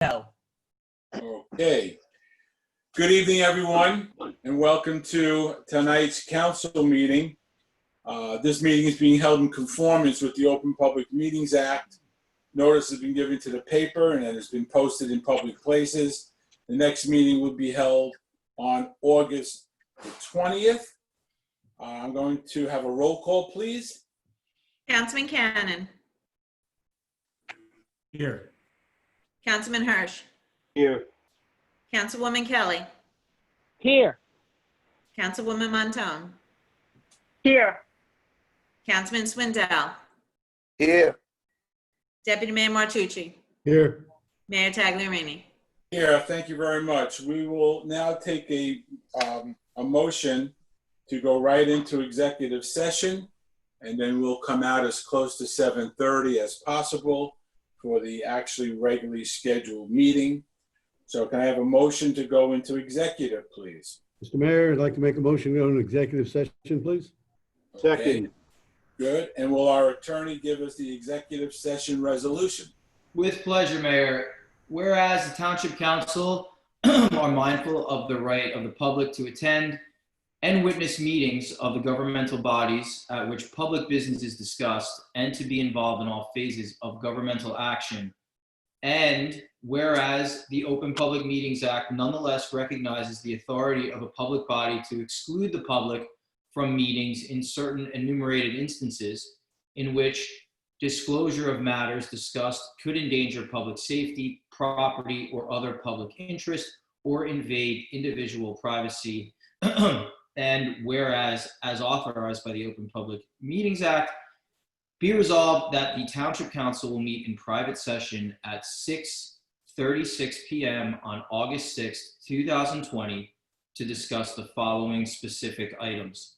Go. Okay. Good evening, everyone, and welcome to tonight's council meeting. This meeting is being held in conformance with the Open Public Meetings Act. Notice has been given to the paper and it has been posted in public places. The next meeting will be held on August the 20th. I'm going to have a roll call, please. Councilman Cannon. Here. Councilman Hirsch. Here. Councilwoman Kelly. Here. Councilwoman Montone. Here. Councilman Swindell. Here. Deputy Mayor Martucci. Here. Mayor Tagliarini. Here, thank you very much. We will now take a motion to go right into executive session, and then we'll come out as close to 7:30 as possible for the actually regularly scheduled meeting. So can I have a motion to go into executive, please? Mr. Mayor, I'd like to make a motion to go into executive session, please. Okay, Second. good. And will our attorney give us the executive session resolution? With pleasure, Mayor. Whereas the Township Council are mindful of the right of the public to attend and witness meetings of the governmental bodies at which public business is discussed and to be involved in all phases of governmental action. And whereas the Open Public Meetings Act nonetheless recognizes the authority of a public body to exclude the public from meetings in certain enumerated instances in which disclosure of matters discussed could endanger public safety, property, or other public interest, or invade individual privacy. And whereas, as authorized by the Open Public Meetings Act, be resolved that the Township Council will meet in private session at 6:36 p.m. on August 6th, 2020 to discuss the following specific items: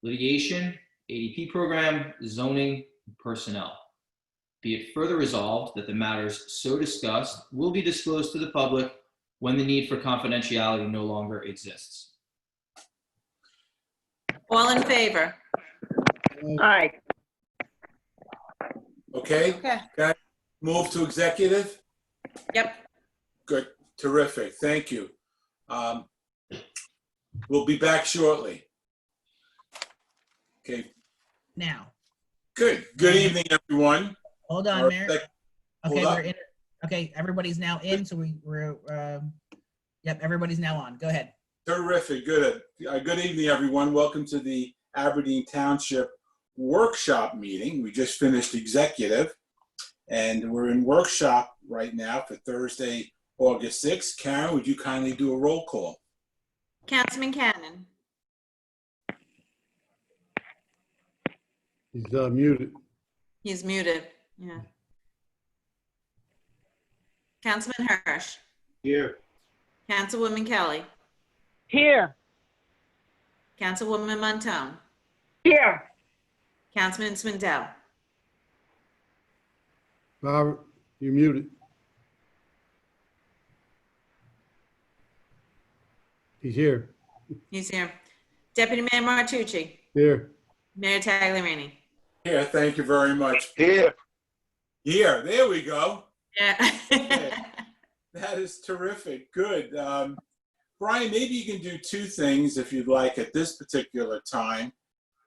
litigation, ADP program, zoning, and personnel. Be it further resolved that the matters so discussed will be disclosed to the public when the need for confidentiality no longer exists. All in favor? Aye. Okay, Okay. move to executive? Yep. Good, terrific, thank you. We'll be back shortly. Okay, Now, good. Good evening, everyone. hold on, Our Mayor. sec- Okay, hold up. we're in. Okay, everybody's now in, so yep, everybody's now on. Go ahead. Terrific, good. Good evening, everyone. Welcome to the Aberdeen Township Workshop meeting. We just finished executive, and we're in workshop right now for Thursday, August 6th. Karen, would you kindly do a roll call? Councilman Cannon. He's muted. He's muted. Yeah. Councilman Hirsch. Here. Councilwoman Kelly. Here. Councilwoman Montone. Here. Councilman Swindell. Robert, you're muted. He's here. He's here. Deputy Mayor Martucci. Here. Mayor Tagliarini. Here, thank you very much. Here. Here, there we go. Yeah. That is terrific. Good. Brian, maybe you can do two things if you'd like at this particular time.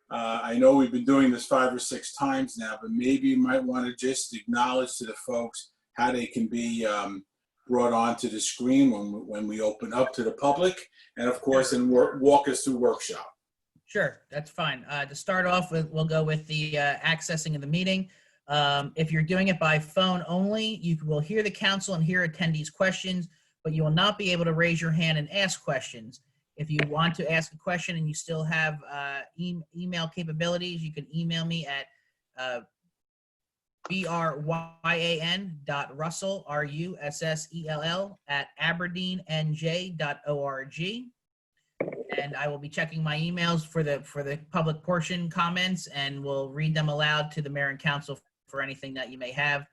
I know we've been doing this 5 or 6 times now, but maybe you might want to just acknowledge to the folks how they can be brought onto the screen when we open up to the public, and of course, and walk us through workshop. Sure, that's fine. To start off with, we'll go with the accessing of the meeting. If you're doing it by phone only, you will hear the council and hear attendees' questions, but you will not be able to raise your hand and ask questions. If you want to ask a question and you still have email capabilities, you can email me at bryan.russell, russell, @aberdeenNJ.org. And I will be checking my emails for the public portion comments, and we'll read them aloud to the mayor and council for anything that you may have.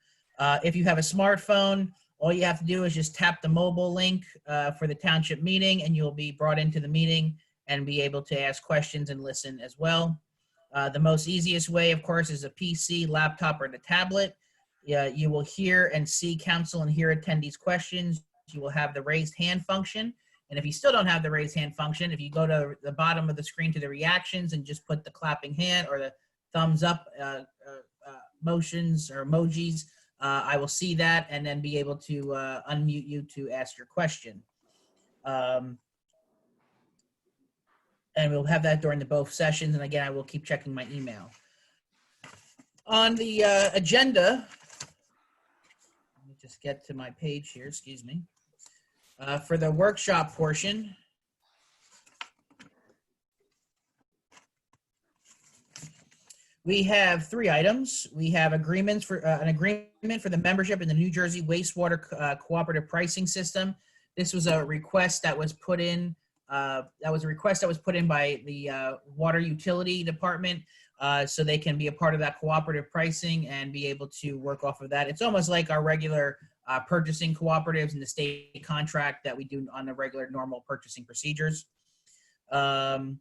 If you have a smartphone, all you have to do is just tap the mobile link for the township meeting, and you'll be brought into the meeting and be able to ask questions and listen as well. The most easiest way, of course, is a PC, laptop, or the tablet. you will hear and see council and hear attendees' questions. You will have the raised hand function. And if you still don't have the raised hand function, if you go to the bottom of the screen to the reactions and just put the clapping hand or the thumbs up motions or emojis, I will see that and then be able to unmute you to ask your question. And we'll have that during both sessions. And again, I will keep checking my email. On the agenda, let me just get to my page here, excuse me. For the workshop portion, we have 3 items. We have agreements for an agreement for the membership in the New Jersey Wastewater Cooperative Pricing System. This was a request that was put in. By the Water Utility Department, so they can be a part of that cooperative pricing and be able to work off of that. It's almost like our regular purchasing cooperatives in the state contract that we do on the regular normal purchasing procedures. Number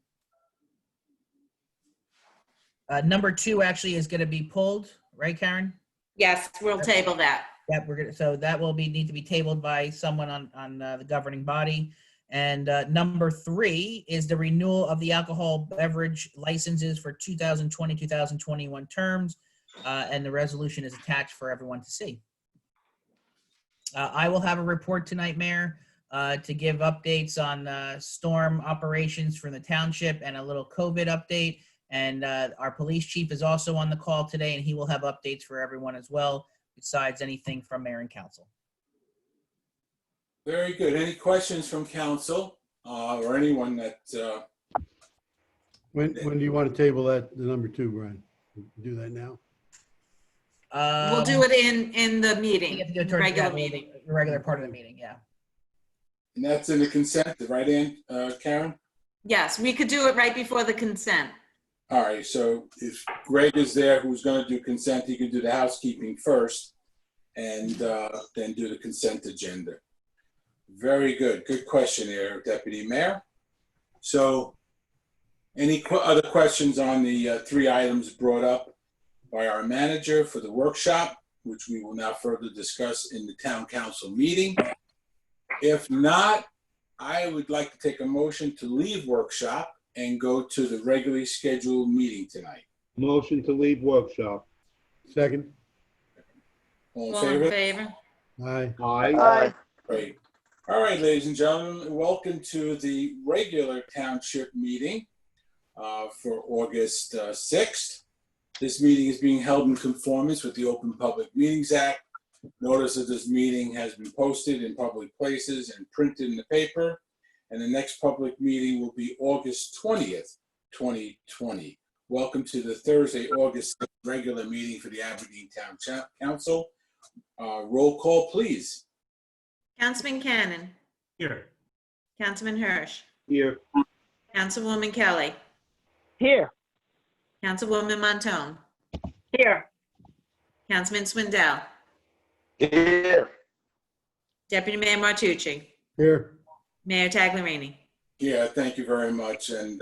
2 actually is going to be pulled, right, Karen? Yes, we'll table that. Yep, so that will need to be tabled by someone on the governing body. And number 3 is the renewal of the alcohol beverage licenses for 2020, 2021 terms. And the resolution is attached for everyone to see. I will have a report tonight, Mayor, to give updates on storm operations for the township and a little COVID update. And our police chief is also on the call today, and he will have updates for everyone as well, besides anything from mayor and council. Very good. Any questions from council or anyone that, When do you want to table that, the number 2, Brian? Do that now? We'll do it in the You meeting, have to do it towards regular that meeting. the regular part of the meeting, yeah. and that's in the consent, right, Karen? Yes, we could do it right before the consent. All right, so if Greg is there, who's going to do consent, he can do the housekeeping first and then do the consent agenda. Very good. Good question there, Deputy Mayor. So any other questions on the 3 items brought up by our manager for the workshop, which we will now further discuss in the town council meeting? If not, I would like to take a motion to leave workshop and go to the regularly scheduled meeting tonight. Motion to leave workshop. Second? All All in in favor? favor? Aye. Aye. Great. All right, ladies and gentlemen, welcome to the regular township meeting for August 6th. This meeting is being held in conformance with the Open Public Meetings Act. Notice of this meeting has been posted in public places and printed in the paper. And the next public meeting will be August 20th, 2020. Welcome to the Thursday, August 6th regular meeting for the Aberdeen Town Council. Roll call, please. Councilman Cannon. Here. Councilman Hirsch. Here. Councilwoman Kelly. Here. Councilwoman Montone. Here. Councilman Swindell. Here. Deputy Mayor Martucci. Here. Mayor Tagliarini. Yeah, thank you very much. And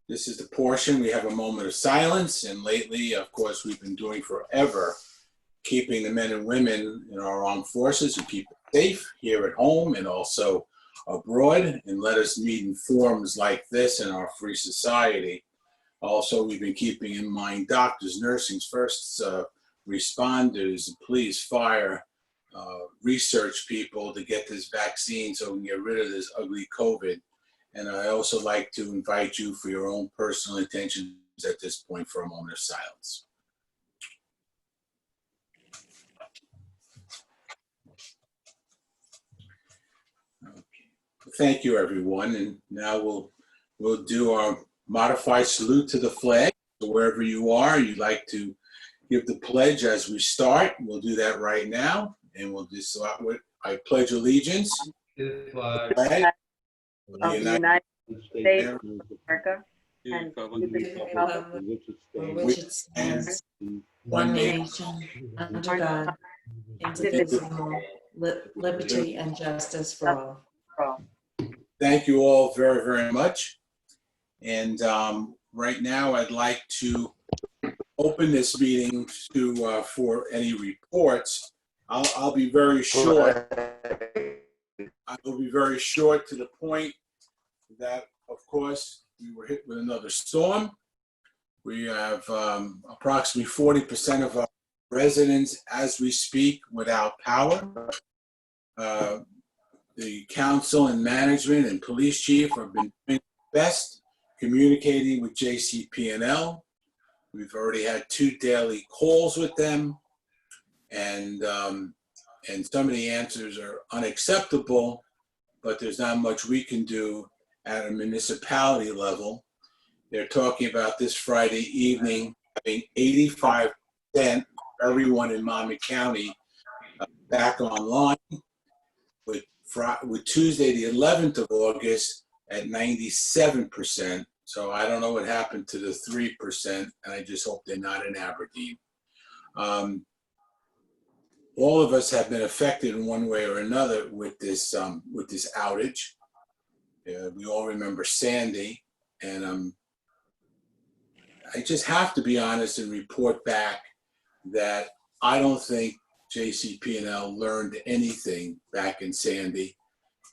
this is the portion, we have a moment of silence. And lately, of course, we've been doing forever, keeping the men and women in our armed forces and keep them safe here at home and also abroad. And let us meet in forums like this in our free society. Also, we've been keeping in mind doctors, nursing, first responders, police, fire, research people to get this vaccine so we can get rid of this ugly COVID. And I also like to invite you for your own personal intentions at this point for a moment of silence. Okay. Thank you, everyone. And now we'll do our modified salute to the flag. So wherever you are, you'd like to give the pledge as we start. We'll do that right now. And we'll just start with I pledge allegiance To the to flag the flag of the Of the United United States States of America and to the republic on which it stands, one nation, under God, indivisible, liberty and justice for all. for all. Thank you all very, very much. And right now, I'd like to open this meeting to for any reports. I'll be very short. I will be very short to the point that, of course, we were hit with another storm. We have approximately 40% of our residents as we speak without power. The council and management and police chief have been doing their best communicating with JCP&L. We've already had 2 daily calls with them, and some of the answers are unacceptable, but there's not much we can do at a municipality level. They're talking about this Friday evening having 85% of everyone in Monmouth County back online, with Tuesday, the 11th of August, at 97%. So I don't know what happened to the 3%, and I just hope they're not in Aberdeen. All of us have been affected in one way or another with this outage. We all remember Sandy, and I just have to be honest and report back that I don't think JCP&L learned anything back in Sandy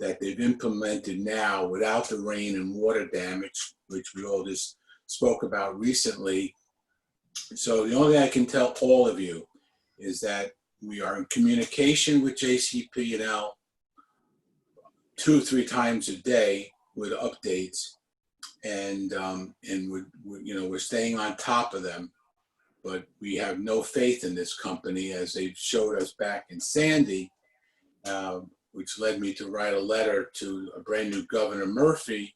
that they've implemented now without the rain and water damage, which we all just spoke about recently. So the only thing I can tell all of you is that we are in communication with JCP&L 2 or 3 times a day with updates, and we're staying on top of them. But we have no faith in this company, as they showed us back in Sandy, which led me to write a letter to a brand new Governor Murphy,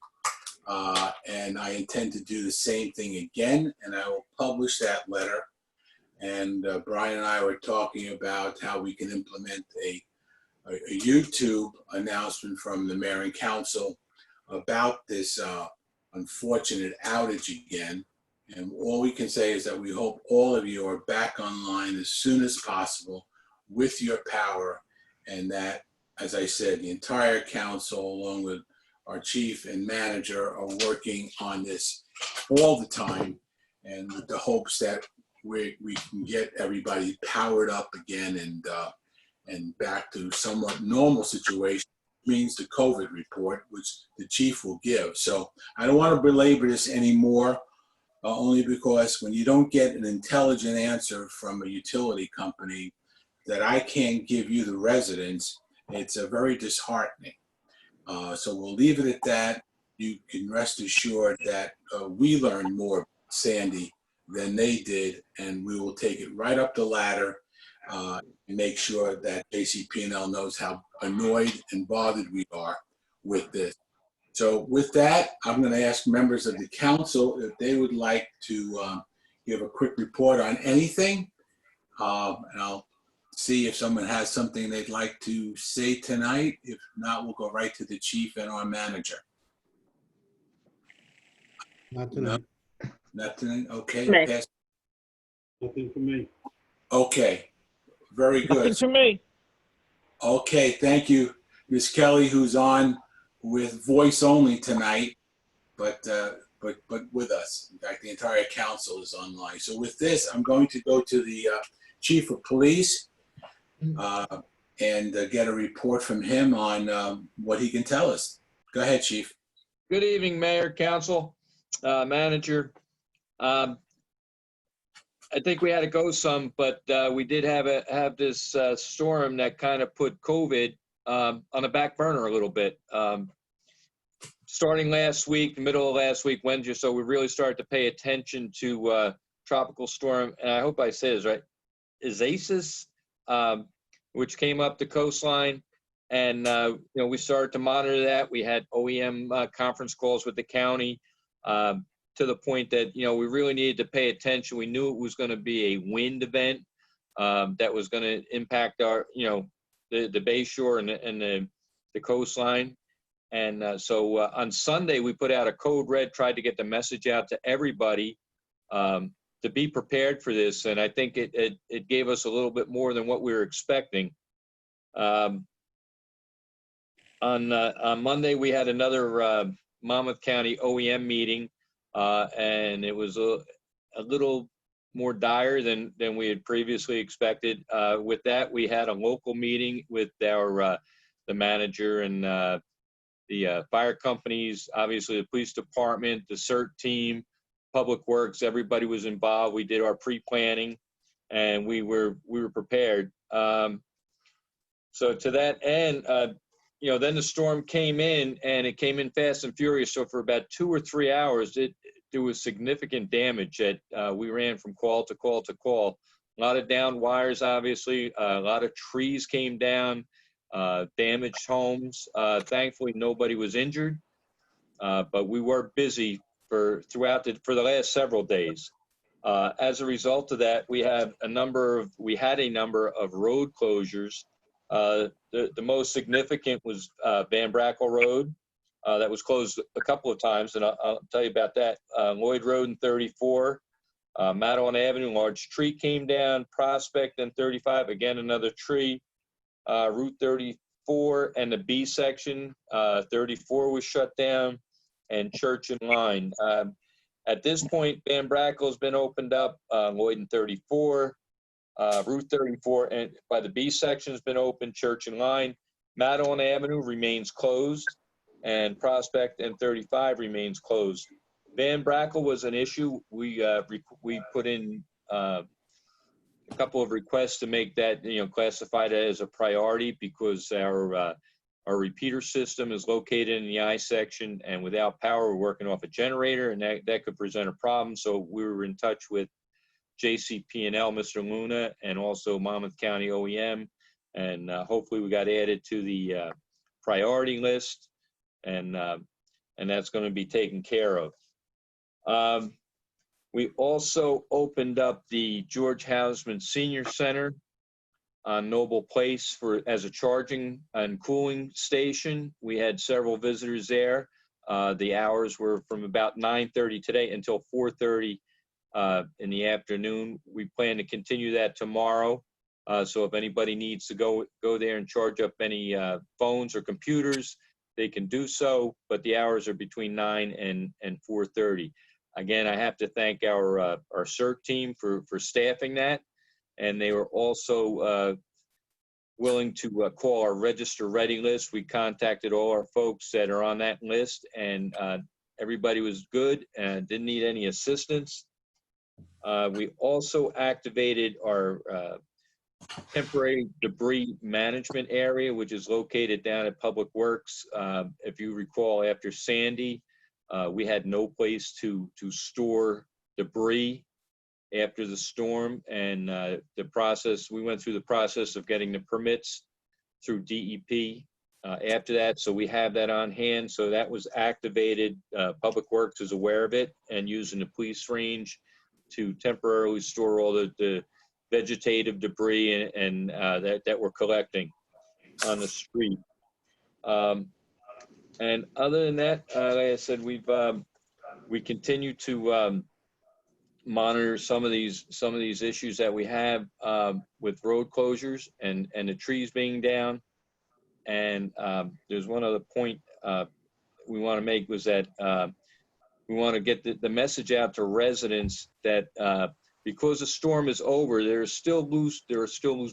and I intend to do the same thing again, and I will publish that letter. And Brian and I were talking about how we can implement a YouTube announcement from the mayor and council about this unfortunate outage again. And all we can say is that we hope all of you are back online as soon as possible with your power, and that, as I said, the entire council, along with our chief and manager, are working on this all the time, and with the hopes that we can get everybody powered up again and back to somewhat normal situation, means the COVID report, which the chief will give. So I don't want to belabor this anymore. Only because when you don't get an intelligent answer from a utility company that I can't give you, the residents, it's very disheartening. So we'll leave it at that. You can rest assured that we learned more about Sandy than they did, and we will take it right up the ladder and make sure that JCP&L knows how annoyed and bothered we are with this. So with that, I'm going to ask members of the council if they would like to give a quick report on anything. And I'll see if someone has something they'd like to say tonight. If not, we'll go right to the chief and our manager. Not tonight. Nothing? Okay. Me. Pass. Nothing for me. Okay. Very good. to me. Okay. Thank you, Ms. Kelly, who's on with voice only tonight, but with us. In fact, the entire council is online. So with this, I'm going to go to the chief of police and get a report from him on what he can tell us. Go ahead, chief. Good evening, Mayor, Council, Manager. I think we had to go some, but we did have this storm that kind of put COVID on the back burner a little bit. Starting last week, the middle of last week, Wednesday, so we really started to pay attention to tropical storm, and I hope I say this right, Isaias, which came up the coastline, and we started to monitor that. We had OEM conference calls with the county to the point that we really needed to pay attention. We knew it was going to be a wind event that was going to impact our the bay shore and the coastline. And so on Sunday, we put out a code red, tried to get the message out to everybody to be prepared for this. And I think it gave us a little bit more than what we were expecting. On Monday, we had another Monmouth County OEM meeting, and it was a little more dire than we had previously expected. With that, we had a local meeting with our the manager and the fire companies, obviously the police department, the CERT team, Public Works. Everybody was involved. We did our pre-planning, and we were prepared. So to that end, then the storm came in, and it came in fast and furious. So for about 2 or 3 hours, there was significant damage that we ran from call to call to call. A lot of downed wires, obviously. A lot of trees came down, damaged homes. Thankfully, nobody was injured, but we were busy for the last several days. As a result of that, we had a number of road closures. The most significant was Van Brackle Road. That was closed a couple of times, and I'll tell you about that. Lloyd Road and 34, Madeline Avenue, large tree came down. Prospect and 35, again, another tree. Route 34 and the B section, 34 was shut down, and Church and Line. At this point, Van Brackle has been opened up, Lloyd and 34. Route 34 and by the B section has been opened, Church and Line. Madeline Avenue remains closed, and Prospect and 35 remains closed. Van Brackle was an issue. We put in a couple of requests to make that, classified as a priority, because our repeater system is located in the I section, and without power, we're working off a generator, and that could present a problem. So we were in touch with JCP&L, Mr. Luna, and also Monmouth County OEM, and hopefully we got added to the priority list, and that's going to be taken care of. We also opened up the George Hausman Senior Center on Noble Place as a charging and cooling station. We had several visitors there. The hours were from about 9:30 today until 4:30 in the afternoon. We plan to continue that tomorrow. So if anybody needs to go there and charge up any phones or computers, they can do so, but the hours are between 9 and 4:30. Again, I have to thank our CERT team for staffing that, and they were also willing to call our register ready list. We contacted all our folks that are on that list, and everybody was good and didn't need any assistance. We also activated our temporary debris management area, which is located down at Public Works. If you recall, after Sandy, we had no place to store debris after the storm, and we went through the process of getting the permits through DEP after that, so we have that on hand. So that was activated. Public Works is aware of it, and using the police range to temporarily store all the vegetative debris and that we're collecting on the street. And other than that, like I said, we continue to monitor some of these issues that we have with road closures and the trees being down. And there's one other point we want to make, was that we want to get the message out to residents that because the storm is over, there are still loose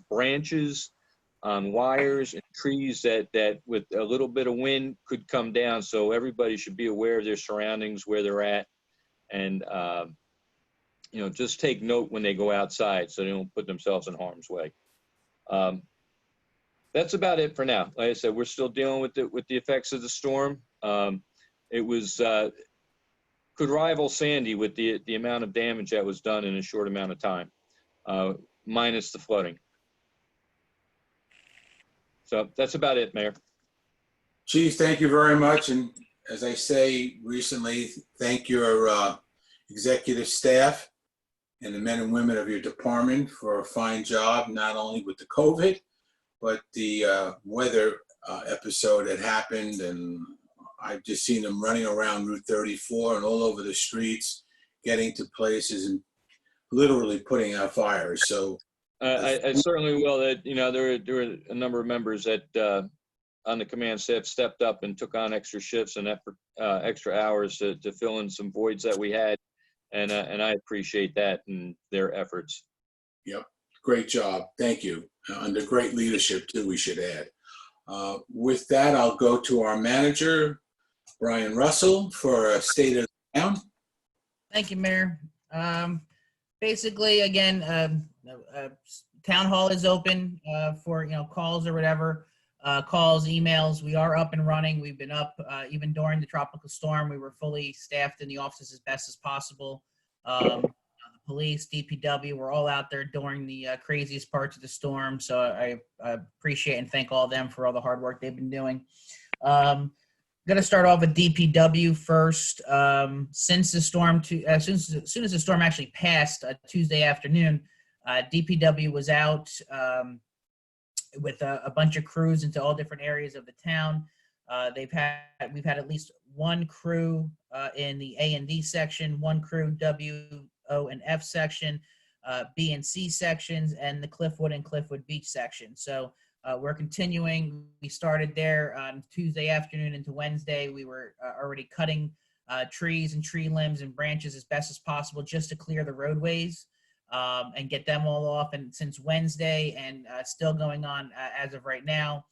branches on wires and trees that with a little bit of wind could come down. So everybody should be aware of their surroundings, where they're at, and just take note when they go outside so they don't put themselves in harm's way. That's about it for now. Like I said, we're still dealing with the effects of the storm. It was could rival Sandy with the amount of damage that was done in a short amount of time, minus the flooding. So that's about it, Mayor. Chief, thank you very much. And as I say recently, thank your executive staff and the men and women of your department for a fine job, not only with the COVID, but the weather episode that happened. And I've just seen them running around Route 34 and all over the streets, getting to places and literally putting out fires. So I certainly will. That there were a number of members that on the command staff stepped up and took on extra shifts and extra hours to fill in some voids that we had, and I appreciate that and their efforts. Yep, great job. Thank you. Under great leadership too, we should add. With that, I'll go to our manager, Brian Russell, for a state of the town. Thank you, Mayor. Basically, again, town hall is open for, calls or whatever. Calls, emails, we are up and running. We've been up even during the tropical storm. We were fully staffed in the offices as best as possible. The police, DPW, we're all out there during the craziest parts of the storm. So I appreciate and thank all of them for all the hard work they've been doing. I'm going to start off with DPW first. Since the storm, as soon as the storm actually passed Tuesday afternoon, DPW was out with a bunch of crews into all different areas of the town. We've had at least one crew in the A and D section, one crew W, O, and F section, B and C sections, and the Cliffwood and Cliffwood Beach section. So we're continuing. We started there on Tuesday afternoon into Wednesday. We were already cutting trees and tree limbs and branches as best as possible just to clear the roadways and get them all off. And since Wednesday and still going on as of right now,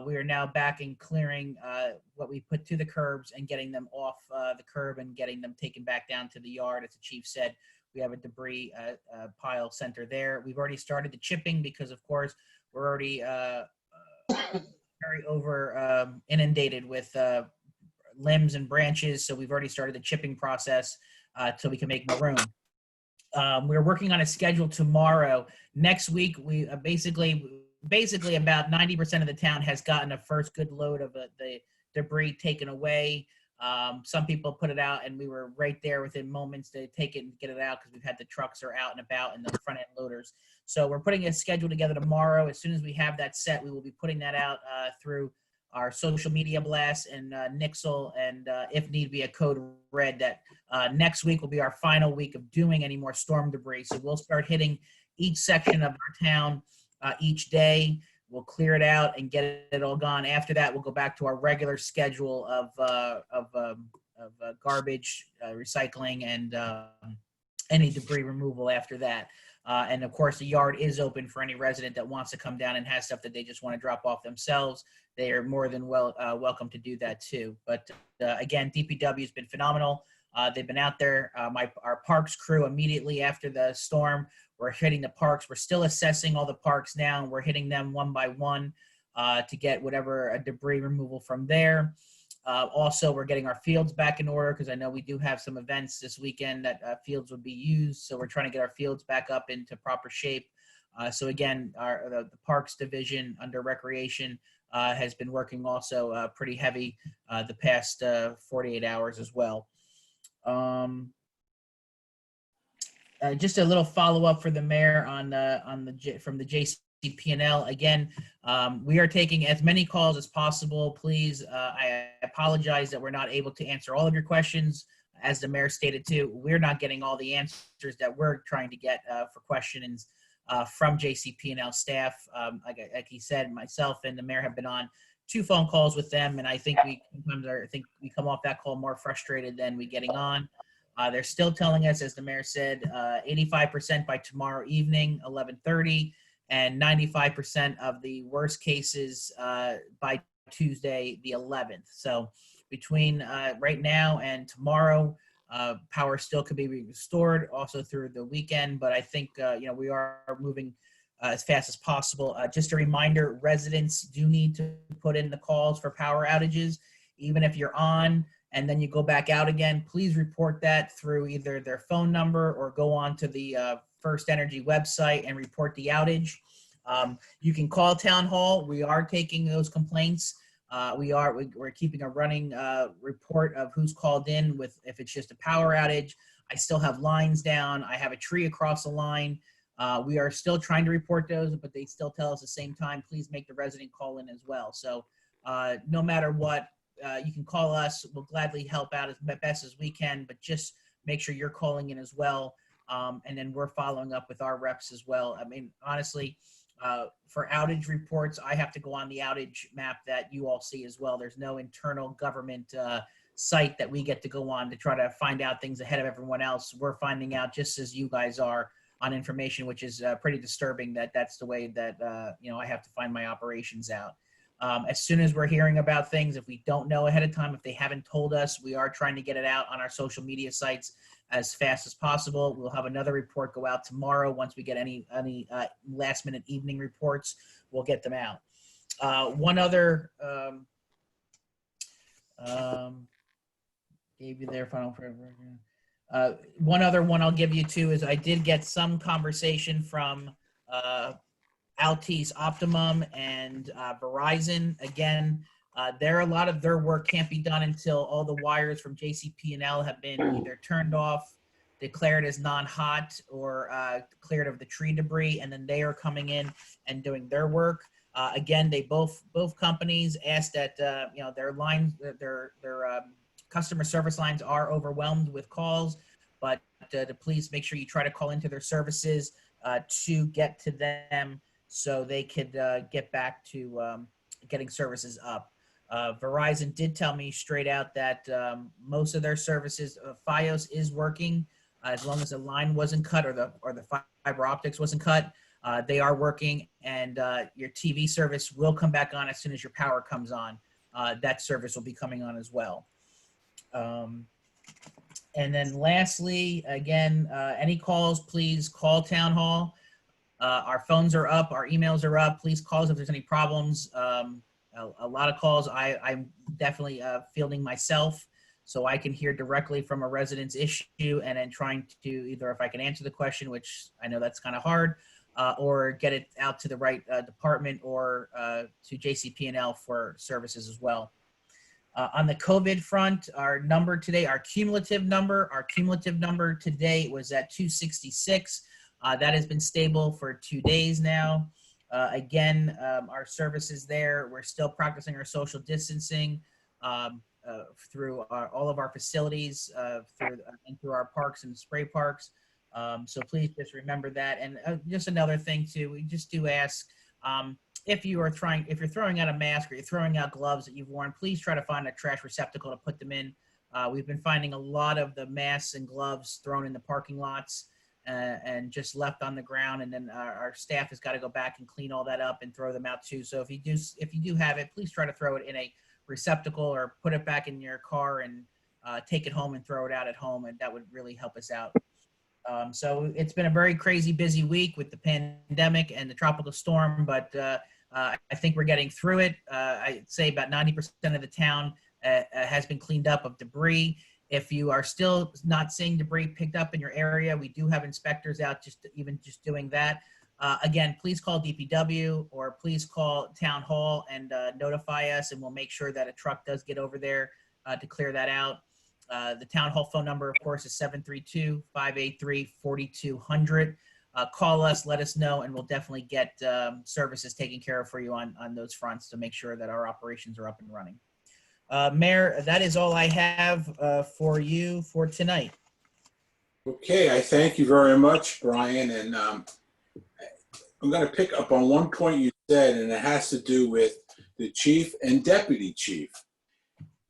we are now back in clearing what we put to the curbs and getting them off the curb and getting them taken back down to the yard. As the chief said, we have a debris pile center there. We've already started the chipping because, of course, we're already very over inundated with limbs and branches. So we've already started the chipping process so we can make more room. We're working on a schedule tomorrow. Next week, we basically about 90% of the town has gotten a first good load of the debris taken away. Some people put it out and we were right there within moments to take it and get it out because we've had the trucks are out and about and the front end loaders. So we're putting a schedule together tomorrow. As soon as we have that set, we will be putting that out through our social media blast and Nixle, and if need be, a code red that next week will be our final week of doing any more storm debris. So we'll start hitting each section of our town each day. We'll clear it out and get it all gone. After that, we'll go back to our regular schedule of garbage, recycling, and any debris removal after that. And of course, the yard is open for any resident that wants to come down and has stuff that they just want to drop off themselves. They are more than welcome to do that too. But again, DPW has been phenomenal. They've been out there. Our parks crew immediately after the storm, we're hitting the parks. We're still assessing all the parks now, and we're hitting them one by one to get whatever debris removal from there. Also, we're getting our fields back in order because I know we do have some events this weekend that fields would be used. So we're trying to get our fields back up into proper shape. So again, the Parks Division under Recreation has been working also pretty heavy the past 48 hours as well. Just a little follow-up for the mayor from the JCP&L. Again, we are taking as many calls as possible. Please, I apologize that we're not able to answer all of your questions. As the mayor stated too, we're not getting all the answers that we're trying to get for questions from JCP&L staff. Like he said, myself and the mayor have been on 2 phone calls with them, and I think we come off that call more frustrated than we getting on. They're still telling us, as the mayor said, 85% by tomorrow evening, 11:30, and 95% of the worst cases by Tuesday, the 11th. So between right now and tomorrow, power still could be restored also through the weekend, but I think we are moving as fast as possible. Just a reminder, residents do need to put in the calls for power outages. Even if you're on and then you go back out again, please report that through either their phone number or go on to the First Energy website and report the outage. You can call Town Hall. We are taking those complaints. We're keeping a running report of who's called in with if it's just a power outage. I still have lines down. I have a tree across the line. We are still trying to report those, but they still tell us at the same time, please make the resident call in as well. So no matter what, you can call us. We'll gladly help out as best as we can, but just make sure you're calling in as well. And then we're following up with our reps as well. I mean, honestly, for outage reports, I have to go on the outage map that you all see as well. There's no internal government site that we get to go on to try to find out things ahead of everyone else. We're finding out just as you guys are on information, which is pretty disturbing that that's the way that, I have to find my operations out. As soon as we're hearing about things, if we don't know ahead of time, if they haven't told us, we are trying to get it out on our social media sites as fast as possible. We'll have another report go out tomorrow. Once we get any last minute evening reports, we'll get them out. One other, gave you their final one other one I'll give you too is I did get some conversation from Altice Optimum and Verizon. Again, a lot of their work can't be done until all the wires from JCP&L have been either turned off, declared as non-hot, or cleared of the tree debris, and then they are coming in and doing their work. Again, both companies asked that their lines, their customer service lines are overwhelmed with calls, but to please make sure you try to call into their services to get to them so they could get back to getting services up. Verizon did tell me straight out that most of their services, Fios is working as long as the line wasn't cut or the fiber optics wasn't cut. They are working, and your TV service will come back on as soon as your power comes on. That service will be coming on as well. And then lastly, again, any calls, please call Town Hall. Our phones are up, our emails are up. Please call us if there's any problems. A lot of calls I'm definitely fielding myself, so I can hear directly from a resident's issue and then trying to either if I can answer the question, which I know that's kind of hard, or get it out to the right department or to JCP&L for services as well. On the COVID front, our cumulative number today was at 266. That has been stable for 2 days now. Again, our services there, we're still practicing our social distancing through all of our facilities, through our parks and spray parks. So please just remember that. And just another thing too, we just do ask, if you're throwing out a mask or you're throwing out gloves that you've worn, please try to find a trash receptacle to put them in. We've been finding a lot of the masks and gloves thrown in the parking lots and just left on the ground, and then our staff has got to go back and clean all that up and throw them out too. So if you do have it, please try to throw it in a receptacle or put it back in your car and take it home and throw it out at home, and that would really help us out. So it's been a very crazy busy week with the pandemic and the tropical storm, but I think we're getting through it. I'd say about 90% of the town has been cleaned up of debris. If you are still not seeing debris picked up in your area, we do have inspectors out just doing that. Again, please call DPW or please call Town Hall and notify us, and we'll make sure that a truck does get over there to clear that out. The Town Hall phone number, of course, is 732-583-4200. Call us, let us know, and we'll definitely get services taken care of for you on those fronts to make sure that our operations are up and running. Mayor, that is all I have for you for tonight. Okay, I thank you very much, Brian. And I'm going to pick up on one point you said, and it has to do with the chief and deputy chief.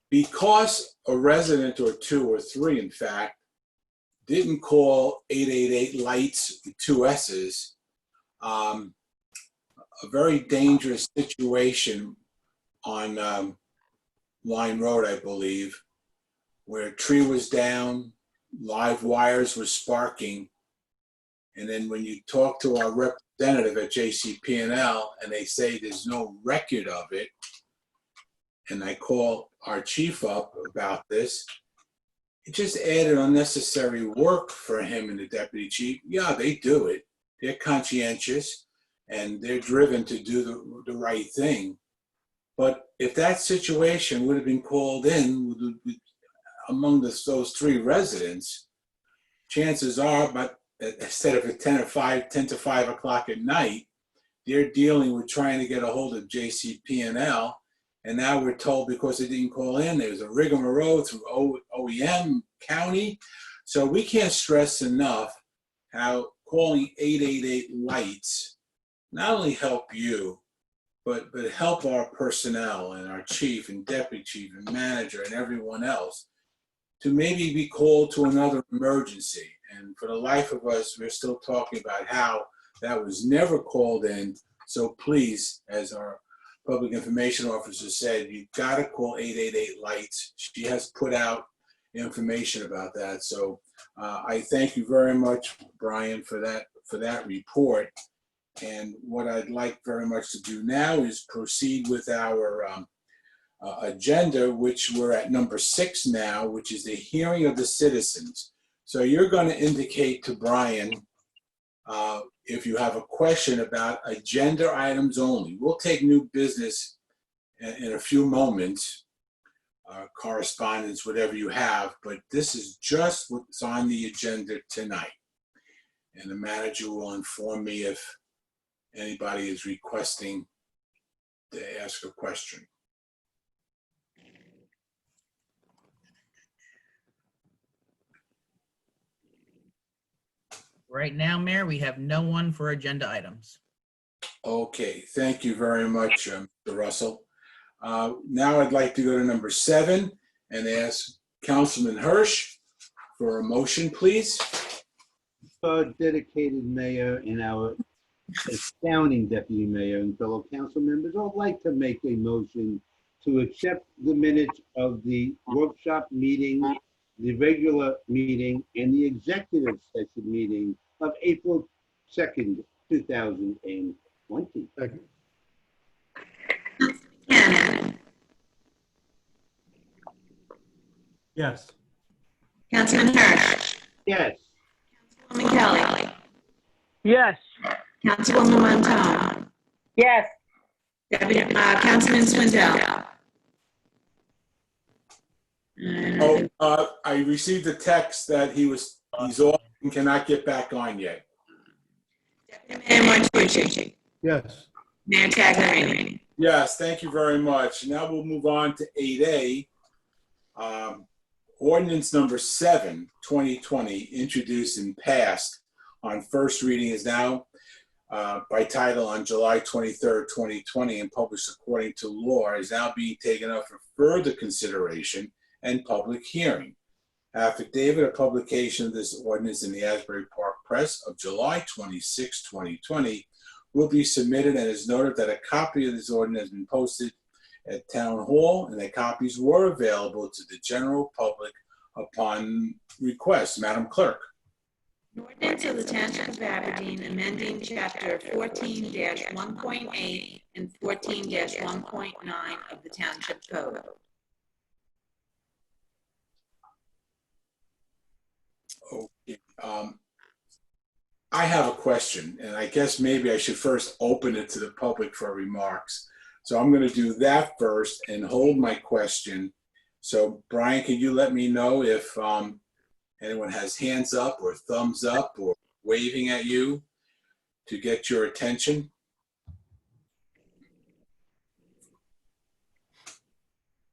Because a resident or two or three, in fact, didn't call 888 lights with 2 S's, a very dangerous situation on Line Road, I believe, where a tree was down, live wires were sparking, and then when you talk to our representative at JCP&L and they say there's no record of it, and I call our chief up about this, it just added unnecessary work for him and the deputy chief. Yeah, they do it. They're conscientious and they're driven to do the right thing. But if that situation would have been called in among those 3 residents, chances are, but instead of at 10 to 5 o'clock at night, they're dealing with trying to get a hold of JCP&L. And now we're told because they didn't call in, there's a rigmarole through OEM county. So we can't stress enough how calling 888 lights not only help you, but help our personnel and our chief and deputy chief and manager and everyone else to maybe be called to another emergency. And for the life of us, we're still talking about how that was never called in. So please, as our public information officer said, you gotta call 888 lights. She has put out information about that. So I thank you very much, Brian, for that report. And what I'd like very much to do now is proceed with our agenda, which we're at number 6 now, which is the hearing of the citizens. So you're going to indicate to Brian if you have a question about agenda items only. We'll take new business in a few moments, correspondence, whatever you have, but this is just what's on the agenda tonight. And the manager will inform me if anybody is requesting to ask a question. Right now, Mayor, we have no one for agenda items. Okay, thank you very much, Mr. Russell. Now I'd like to go to number 7 and ask Councilman Hirsch for a motion, please. Dedicated mayor and our astounding deputy mayor and fellow council members, I'd like to make a motion to accept the minutes of the workshop meeting, the regular meeting, and the executive session meeting of April 2nd, 2020. Second. Cannon. Yes. Councilman Hirsch. Yes. Councilwoman Kelly. Yes. Councilwoman Montone. Yes. Councilman Swindell. And I received a text that he's off and cannot get back on yet. Mayor Martucci. Yes. Mayor Taglerini. Yes, thank you very much. Now we'll move on to 8A. Ordinance number 7, 2020, introduced and passed on first reading, is now by title on July 23rd, 2020, and published according to law, is now being taken up for further consideration and public hearing. Affidavit of publication of this ordinance in the Asbury Park Press of July 26, 2020 will be submitted, and is noted that a copy of this ordinance has been posted at Town Hall, and the copies were available to the general public upon request. Madam Clerk. An ordinance of the Township of Aberdeen amending Chapter 14-1.8 and 14-1.9 of the Township Code. Okay. I have a question, and I guess maybe I should first open it to the public for remarks. So I'm going to do that first and hold my question. So Brian, can you let me know if anyone has hands up or thumbs up or waving at you to get your attention?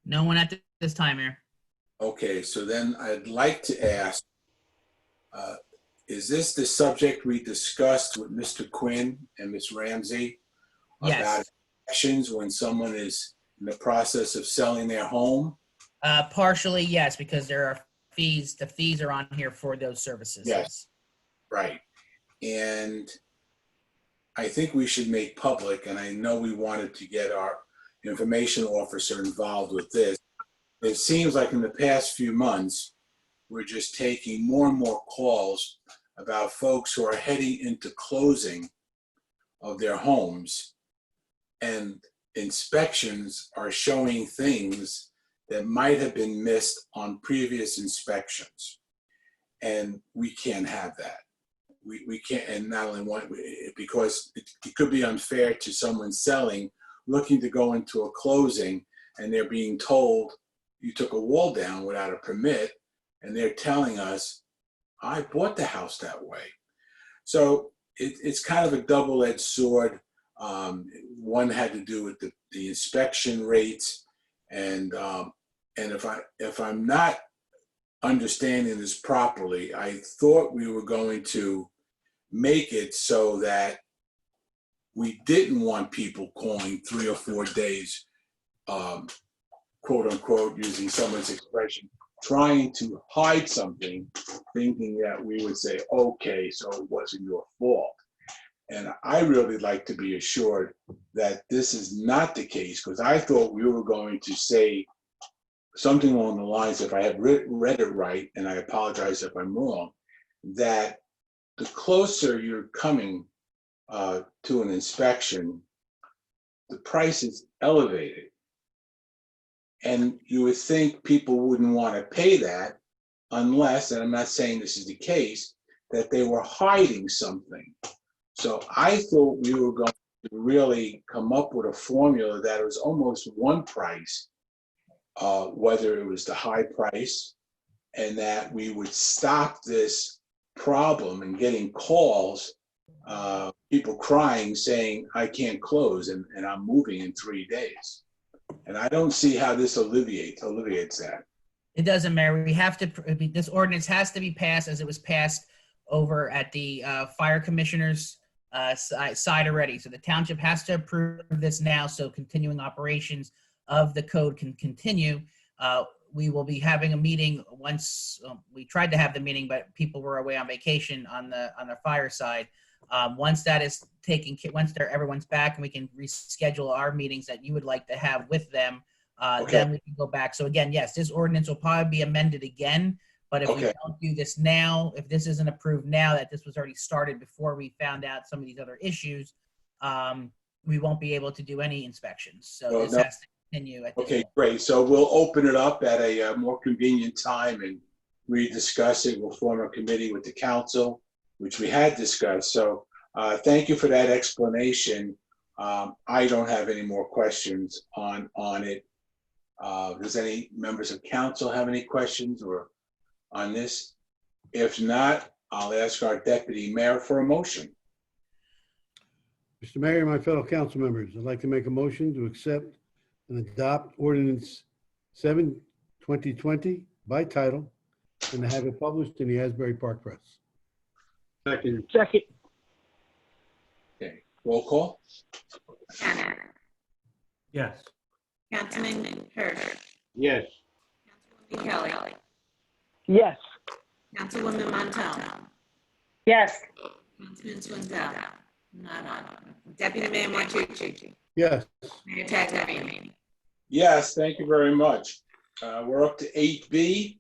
No one at this time, Mayor. Okay, so then I'd like to ask, is this the subject we discussed with Mr. Quinn and Ms. Ramsey? Yes. About actions when someone is in the process of selling their home? Partially, yes, because there are fees. The fees are on here for those services. Yes. Right. And I think we should make public, and I know we wanted to get our information officer involved with this. It seems like in the past few months, we're just taking more and more calls about folks who are heading into closing of their homes, and inspections are showing things that might have been missed on previous inspections. And we can't have that. We can't, and not only one, because it could be unfair to someone selling, looking to go into a closing, and they're being told, you took a wall down without a permit, and they're telling us, I bought the house that way. So it's kind of a double-edged sword. One had to do with the inspection rates, and if I'm not understanding this properly, I thought we were going to make it so that we didn't want people calling 3 or 4 days, quote unquote, using someone's expression, trying to hide something, thinking that we would say, okay, so it wasn't your fault. And I really like to be assured that this is not the case, because I thought we were going to say something along the lines, if I had read it right, and I apologize if I'm wrong, that the closer you're coming to an inspection, the price is elevated. And you would think people wouldn't want to pay that unless, and I'm not saying this is the case, that they were hiding something. So I thought we were going to really come up with a formula that was almost one price, whether it was the high price, and that we would stop this problem and getting calls, people crying, saying, I can't close and I'm moving in 3 days. And I don't see how this alleviates that. It doesn't, Mayor. We have to, this ordinance has to be passed as it was passed over at the fire commissioner's side already. So the township has to approve this now so continuing operations of the code can continue. We will be having a meeting once, we tried to have the meeting, but people were away on vacation on the fire side. Once that is taken, once everyone's back and we can reschedule our meetings that you would like to have with them, then we can go back. So again, yes, this ordinance will probably be amended again, but if we don't do this now, if this isn't approved now, that this was already started before we found out some of these other issues, we won't be able to do any inspections. So this has to continue at this point. Great. So we'll open it up at a more convenient time and rediscuss it. We'll form a committee with the council, which we had discussed. So thank you for that explanation. I don't have any more questions on it. Does any members of council have any questions or on this? If not, I'll ask our deputy mayor for a motion. Mr. Mayor, my fellow council members, I'd like to make a motion to accept and adopt ordinance 7/2020 by title and to have it published in the Asbury Park Press. Second. Second. Okay, roll call. Tanner. Yes. Councilman Hirsch. Yes. Councilwoman Kelly. Yes. Councilwoman Montone. Yes. Councilman Swindell. Not on. Deputy Mayor Martucci. Yes. Mayor Tagliaferri. Yes, thank you very much. We're up to 8B.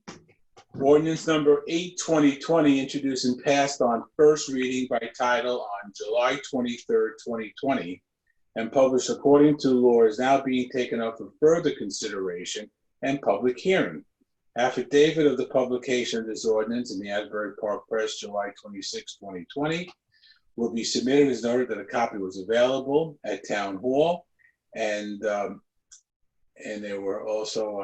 Ordinance number 8/2020, introduced and passed on first reading by title on July 23rd, 2020, and published according to law, is now being taken up for further consideration and public hearing. Affidavit of the publication of this ordinance in the Asbury Park Press, July 26, 2020, will be submitted as noted that a copy was available at Town Hall, and they were also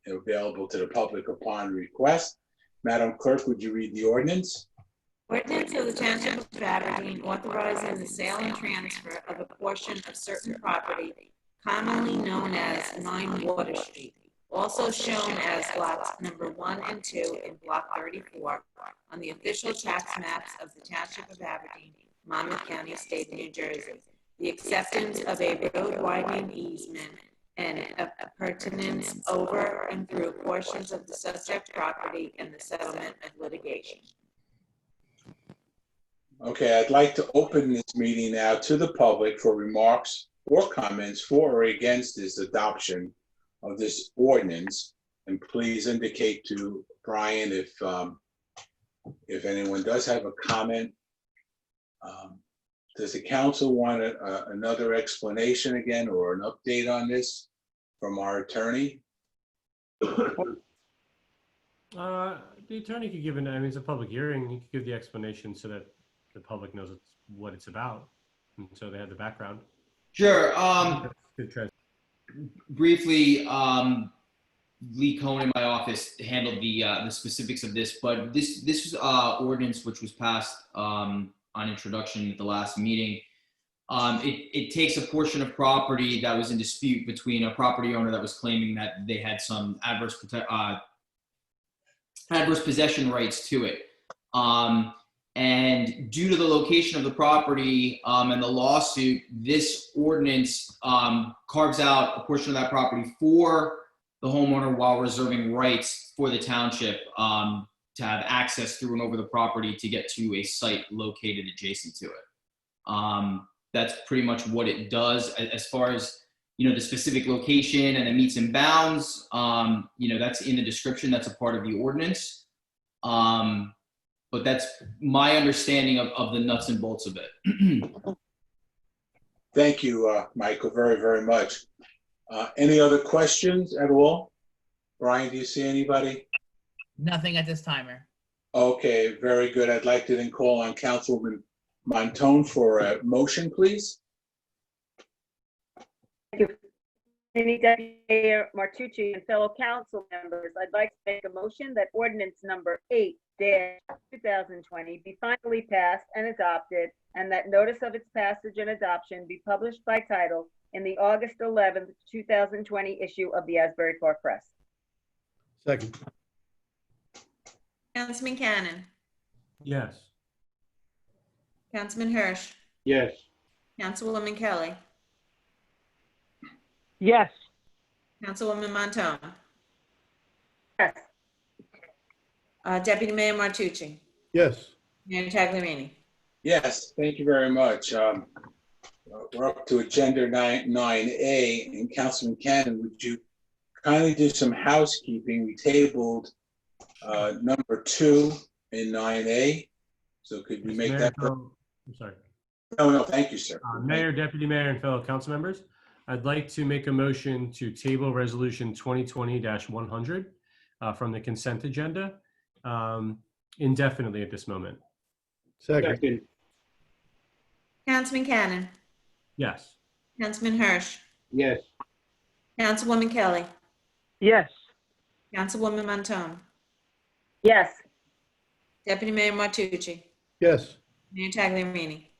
available to the public upon request. Madam Clerk, would you read the ordinance? Ordinance of the Township of Aberdeen authorizing the sale and transfer of a portion of certain property commonly known as 9 Water Street, also shown as lots number 1 and 2 in block 34 on the official tax maps of the Township of Aberdeen, Monmouth County, State of New Jersey. The acceptance of a road widening easement and appurtenance over and through portions of the subject property and the settlement of litigation. Okay, I'd like to open this meeting now to the public for remarks or comments for or against this adoption of this ordinance. And please indicate to Brian if anyone does have a comment. Does the council want another explanation again or an update on this from our attorney? The attorney could give it's a public hearing. He could give the explanation so that the public knows what it's about, and so they have the background. Sure. Briefly, Lee Cohen in my office handled the specifics of this, but this ordinance, which was passed on introduction at the last meeting, it takes a portion of property that was in dispute between a property owner that was claiming that they had some adverse possession rights to it. And due to the location of the property and the lawsuit, this ordinance carves out a portion of that property for the homeowner while reserving rights for the township to have access through and over the property to get to a site located adjacent to it. That's pretty much what it does. As far as, you know, the specific location and the meets and bounds, you know, that's in the description. That's a part of the ordinance. But that's my understanding of the nuts and bolts of it. Thank you, Michael, very, very much. Any other questions at all? Brian, do you see anybody? Nothing at this time, Mayor. Okay, very good. I'd like to then call on Councilwoman Montone for a motion, please. Deputy Mayor Martucci and fellow council members, I'd like to make a motion that ordinance number 8-2020 be finally passed and adopted, and that notice of its passage and adoption be published by title in the August 11th, 2020 issue of the Asbury Park Press. Second. Councilman Cannon, Yes. Councilman Hirsch, Yes. Councilwoman Kelly, Yes. Councilwoman Montone, Yes. Deputy Mayor Martucci, Yes. Mayor Tagliarini. Yes, thank you very much. We're up to agenda 9A, and Councilman Cannon, would you kindly do some housekeeping? We tabled number 2 in 9A. So could we make Mayor, that? I'm sorry. No, thank you, sir. Mayor, Deputy Mayor, and fellow council members, I'd like to make a motion to table Resolution 2020-100 from the consent agenda indefinitely at this moment. Second. Second. Councilman Cannon, Yes. Councilman Hirsch, Yes. Councilwoman Kelly, Yes. Councilwoman Montone, Yes. Deputy Mayor Martucci, Yes. Mayor Tagliarini.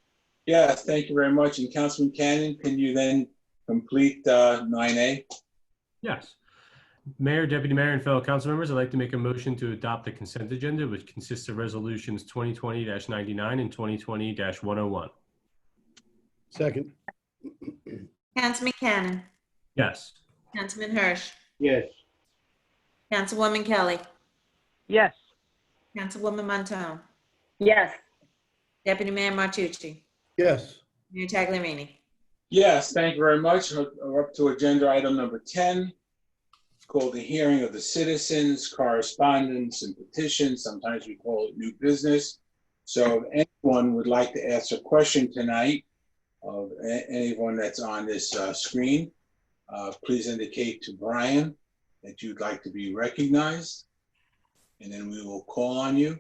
Yes, thank you very much. And Councilman Cannon, can you then complete 9A? Yes. Mayor, Deputy Mayor, and fellow council members, I'd like to make a motion to adopt the consent agenda, which consists of resolutions 2020-99 and 2020-101. Second. Councilman Cannon, Yes. Councilman Hirsch, Yes. Councilwoman Kelly, Yes. Councilwoman Montone, Yes. Deputy Mayor Martucci, Yes. Mayor Tagliarini. Yes, thank you very much. We're up to agenda item number 10. It's called the hearing of the citizens, correspondence, and petitions. Sometimes we call it new business. So if anyone would like to ask a question tonight of anyone that's on this screen, please indicate to Brian that you'd like to be recognized, and then we will call on you.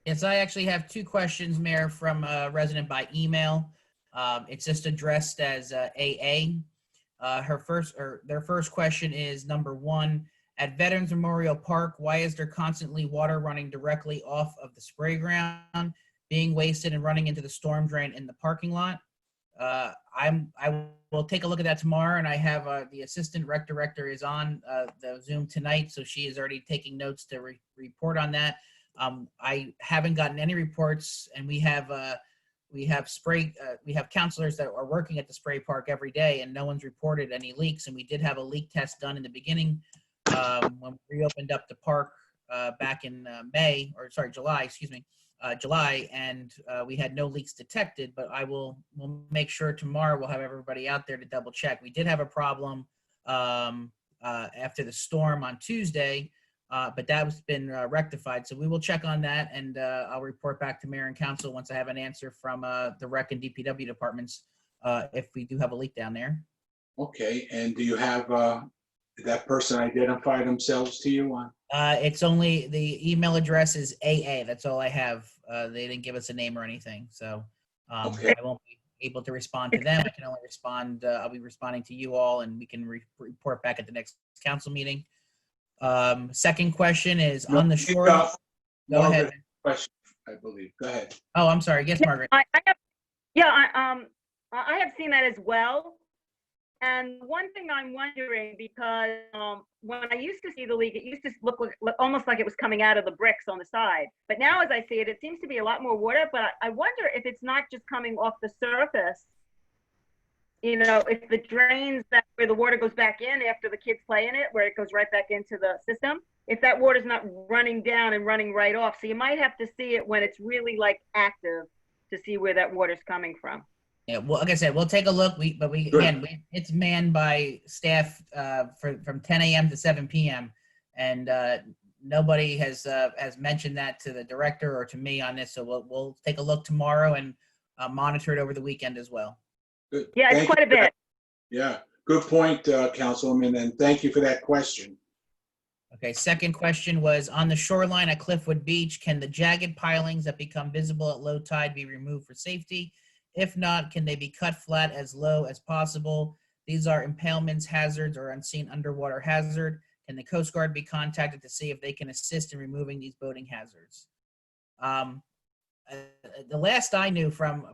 Yes, I actually have 2 questions, Mayor, from a resident by email. It's just addressed as AA. Their first question is number 1, at Veterans Memorial Park, why is there constantly water running directly off of the spray ground, being wasted and running into the storm drain in the parking lot? I will take a look at that tomorrow, and I have the assistant rec director is on the Zoom tonight, so she is already taking notes to report on that. I haven't gotten any reports, and we have counselors that are working at the spray park every day, and no one's reported any leaks. And we did have a leak test done in the beginning when we reopened up the park back in July, and we had no leaks detected. But we'll make sure tomorrow we'll have everybody out there to double check. We did have a problem after the storm on Tuesday. But that has been rectified. So we will check on that, and I'll report back to Mayor and Council once I have an answer from the Rec and DPW departments if we do have a leak down there. Okay, and do you have that person identify themselves to you on? It's only the email address is AA. That's all I have. They didn't give us a name or anything, so Okay. I won't be able to respond to them. I can only respond. I'll be responding to you all, and we can report back at the next council meeting. Second question is on the shore. Go ahead. Question, I believe. Go ahead. Oh, I'm sorry. Yes, Margaret. I have seen that as well. And one thing I'm wondering, because when I used to see the leak, it used to look almost like it was coming out of the bricks on the side. But now as I see it, it seems to be a lot more water, but I wonder if it's not just coming off the surface. You know, if the drains that where the water goes back in after the kids play in it, where it goes right back into the system, if that water's not running down and running right off. So you might have to see it when it's really like active to see where that water's coming from. Yeah, well, like I said, we'll take a look. It's manned by staff from 10 a.m. to 7 p.m. and nobody has mentioned that to the director or to me on this. So we'll take a look tomorrow and monitor it over the weekend as well. Good. Yeah, it's Thank quite a you. bit. Yeah, good point, Councilwoman, and thank you for that question. Okay, second question was, on the shoreline at Cliffwood Beach, can the jagged pilings that become visible at low tide be removed for safety? If not, can they be cut flat as low as possible? These are impalements, hazards, or unseen underwater hazard. Can the Coast Guard be contacted to see if they can assist in removing these boating hazards? The last I knew from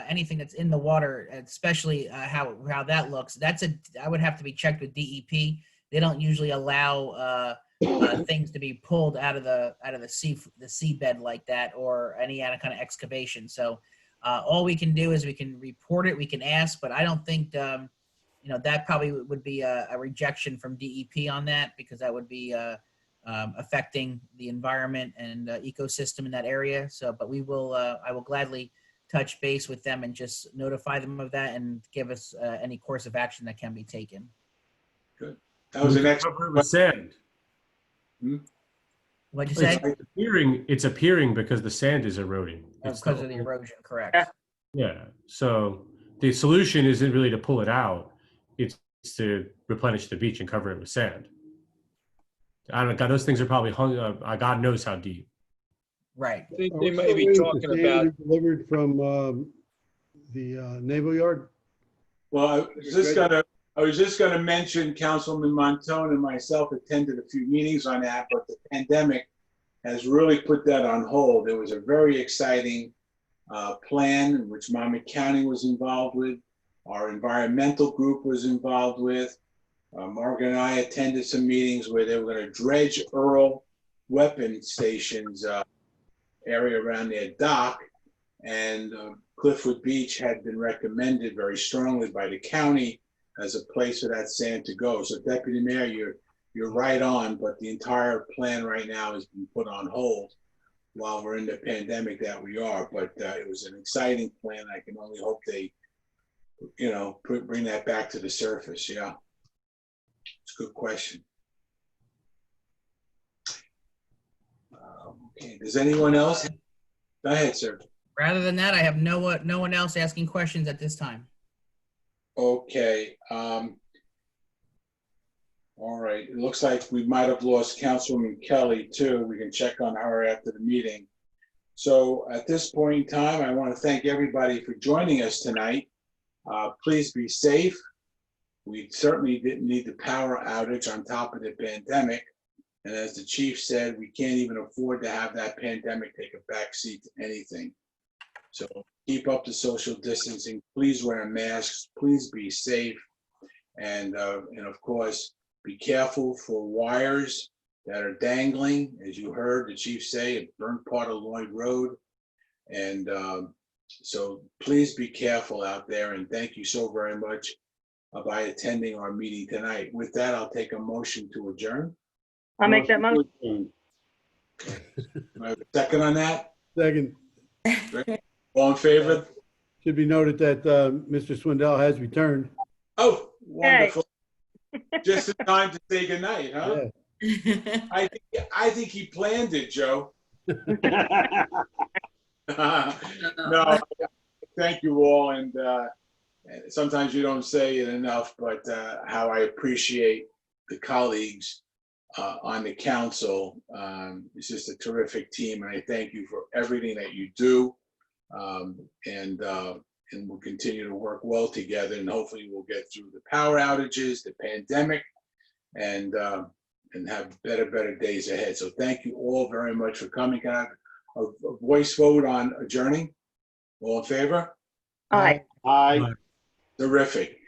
anything that's in the water, especially how that looks, I would have to be checked with DEP. They don't usually allow things to be pulled out of the seabed like that, or any kind of excavation. So all we can do is we can report it, we can ask, but I don't think that probably would be a rejection from DEP on that, because that would be affecting the environment and ecosystem in that area. So, but I will gladly touch base with them and just notify them of that and give us any course of action that can be taken. Good. That was the next Cover it with sand. What'd you say? It's appearing because the sand is eroding. Because of the erosion, correct. Yeah. So the solution isn't really to pull it out. It's to replenish the beach and cover it with sand. I don't know. God, those things are probably hung. God knows how deep. Right. They Are we may still be waiting for talking sand about, to be delivered from the Naval Yard? Well, I was just gonna mention Councilman Montone and myself attended a few meetings on that, but the pandemic has really put that on hold. There was a very exciting plan in which Monmouth County was involved with, our environmental group was involved with. Margaret and I attended some meetings where they were going to dredge Earl Weapon Station's area around their dock, and Cliffwood Beach had been recommended very strongly by the county as a place for that sand to go. So Deputy Mayor, you're right on, but the entire plan right now has been put on hold while we're in the pandemic that we are. But it was an exciting plan. I can only hope they, bring that back to the surface. Yeah, it's a good question. Okay, does anyone else? Go ahead, sir. Rather than that, I have no one else asking questions at this time. Okay. All right. It looks like we might have lost Councilwoman Kelly too. We can check on her after the meeting. So at this point in time, I want to thank everybody for joining us tonight. Please be safe. We certainly didn't need the power outage on top of the pandemic. And as the chief said, we can't even afford to have that pandemic take a backseat to anything. So keep up the social distancing. Please wear masks. Please be safe. And of course, be careful for wires that are dangling. As you heard the chief say, it burned part of Lloyd Road. And so please be careful out there. And thank you so very much by attending our meeting tonight. With that, I'll take a motion to adjourn. I'll make that motion. Do I have a second on that? Second. All in favor? Should be noted that Mr. Swindell has returned. Oh, wonderful. Just in time to say goodnight, huh? Yeah. I think he planned it, Joe. No, thank you all. And sometimes you don't say it enough, but how I appreciate the colleagues on the council. It's just a terrific team, and I thank you for everything that you do. And we'll continue to work well together, and hopefully we'll get through the power outages, the pandemic, and have better days ahead. So thank you all very much for coming. Can I have a voice vote on adjourning? All in favor? Aye. Aye. Terrific.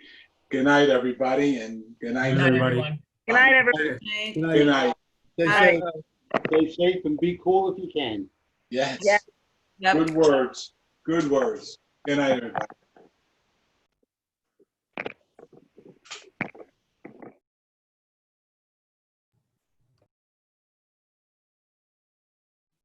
Good night, everybody, and good night. Good night, everybody. everyone. Good night, everybody. Good Good night. night. Stay Aye. safe. Stay safe and be cool if you can. Yes. Yeah. Yep. Good words. Good words. Good night, everybody.